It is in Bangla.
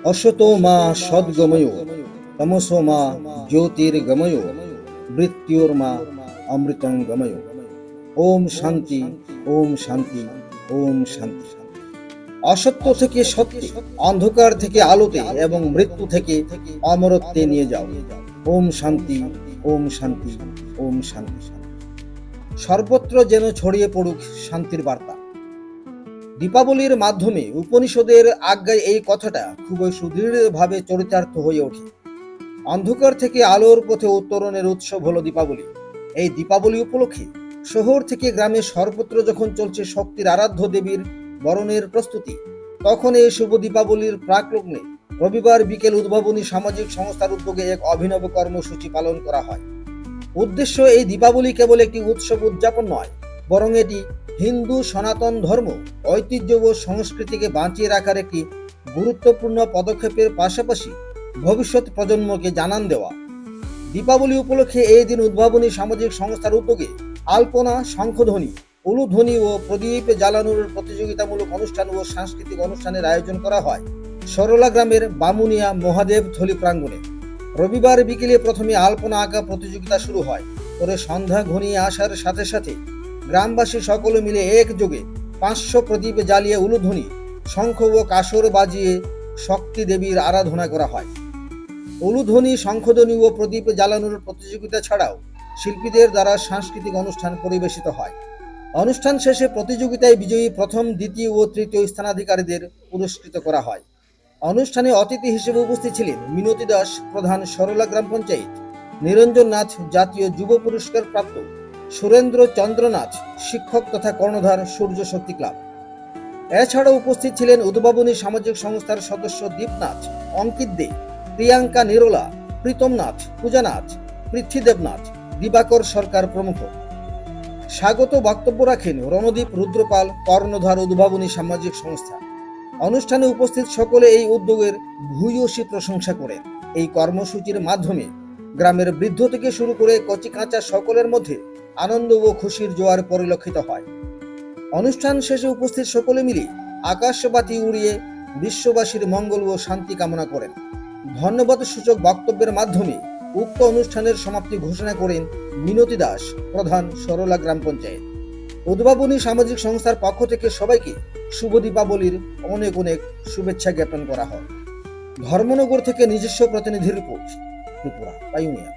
असतो मा सद्गमयो तमसो मा ज्योतिर्गमयो मृत्युर्मा अमृतं गमयो। ओम शांति, ओम शांति, ओम शांति। অসত্য থেকে সত্যে, অন্ধকার থেকে আলোতে এবং মৃত্যু থেকে অমরত্বে নিয়ে যাও। ওম শান্তি, ওম শান্তি, ওম শান্তি। সর্বত্র যেন ছড়িয়ে পড়ুক শান্তির বার্তা। দীপাবলির মাধ্যমে উপনিষদের আজ্ঞায় এই কথাটা খুবই সুদৃঢ়ভাবে চরিতার্থ হয়ে ওঠে। অন্ধকার থেকে আলোর পথে উত্তরণের উৎসব হলো দীপাবলি। এই দীপাবলি উপলক্ষে শহর থেকে গ্রামে সর্বত্র যখন চলছে শক্তির আরাধ্য দেবীর বরণের প্রস্তুতি, তখন এই শুভ দীপাবলির প্রাকলগ্নে রবিবার বিকেল উদ্ভাবনী সামাজিক সংস্থার উদ্যোগে এক অভিনব কর্মসূচি পালন করা হয়। উদ্দেশ্য, এই দীপাবলি কেবল একটি উৎসব উদযাপন নয়, বরং এটি হিন্দু সনাতন ধর্ম, ঐতিহ্য ও সংস্কৃতিকে বাঁচিয়ে রাখার একটি গুরুত্বপূর্ণ পদক্ষেপের পাশাপাশি ভবিষ্যৎ প্রজন্মকে জানান দেওয়া। দীপাবলি উপলক্ষে এই দিন উদ্ভাবনী সামাজিক সংস্থার উদ্যোগে আলপনা, শঙ্খধ্বনি, উলুধ্বনি ও প্রদীপ জ্বালানোর প্রতিযোগিতামূলক অনুষ্ঠান ও সাংস্কৃতিক অনুষ্ঠানের আয়োজন করা হয় সরলা গ্রামের বামুনিয়া মহাদেব থলি প্রাঙ্গণে। রবিবার বিকেলে প্রথমে আলপনা আঁকা প্রতিযোগিতা শুরু হয়। পরে সন্ধ্যা ঘনিয়ে আসার সাথে সাথে গ্রামবাসী সকলে মিলে একযোগে 500 প্রদীপ জ্বালিয়ে উলুধ্বনি, শঙ্খ ও কাসর বাজিয়ে শক্তি দেবীর আরাধনা করা হয়। উলুধ্বনি, শঙ্খধ্বনি ও প্রদীপ জ্বালানোর প্রতিযোগিতা ছাড়াও শিল্পীদের দ্বারা সাংস্কৃতিক অনুষ্ঠান পরিবেশিত হয়। অনুষ্ঠান শেষে প্রতিযোগিতায় বিজয়ী প্রথম, দ্বিতীয় ও তৃতীয় স্থানাধিকারীদের পুরস্কৃত করা হয়। অনুষ্ঠানে অতিথি হিসেবে উপস্থিত ছিলেন মিনতি দাস, প্রধান সরলা গ্রাম পঞ্চায়েত; নিরঞ্জন নাথ, জাতীয় যুব পুরস্কার প্রাপ্ত; সুরেন্দ্র চন্দ্রনাথ, শিক্ষক তথা কর্ণধার, সূর্য শক্তি ক্লাব। এছাড়াও উপস্থিত ছিলেন উদ্ভাবনী সামাজিক সংস্থার সদস্য দীপনাথ, অঙ্কিত দে, প্রিয়াঙ্কা নিরোলা, প্রীতম নাথ, পূজানাথ, পৃথ্বীদেবনাথ, দিবাকর সরকার প্রমুখ। স্বাগত বক্তব্য রাখেন রণদীপ রুদ্রপাল, কর্ণধার, উদ্ভাবনী সামাজিক সংস্থা। অনুষ্ঠানে উপস্থিত সকলে এই উদ্যোগের ভূয়সী প্রশংসা করেন। এই কর্মসূচির মাধ্যমে গ্রামের বৃদ্ধ থেকে শুরু করে কচিকাঁচা সকলের মধ্যে আনন্দ ও খুশির জোয়ার পরিলক্ষিত হয়। অনুষ্ঠান শেষে উপস্থিত সকলে মিলে আকাশবাতি উড়িয়ে বিশ্ববাসীর মঙ্গল ও শান্তি কামনা করেন। ধন্যবাদ সূচক বক্তব্যের মাধ্যমে উক্ত অনুষ্ঠানের সমাপ্তি ঘোষণা করেন মিনতি দাস, প্রধান, সরলা গ্রাম পঞ্চায়েত। উদ্ভাবনী সামাজিক সংস্থার পক্ষ থেকে সবাইকে শুভ দীপাবলির অনেক অনেক শুভেচ্ছা জ্ঞাপন করা হয়। ধর্মনগর থেকে নিজস্ব প্রতিনিধির রিপোর্ট, ত্রিপুরা পাইওনিয়ার।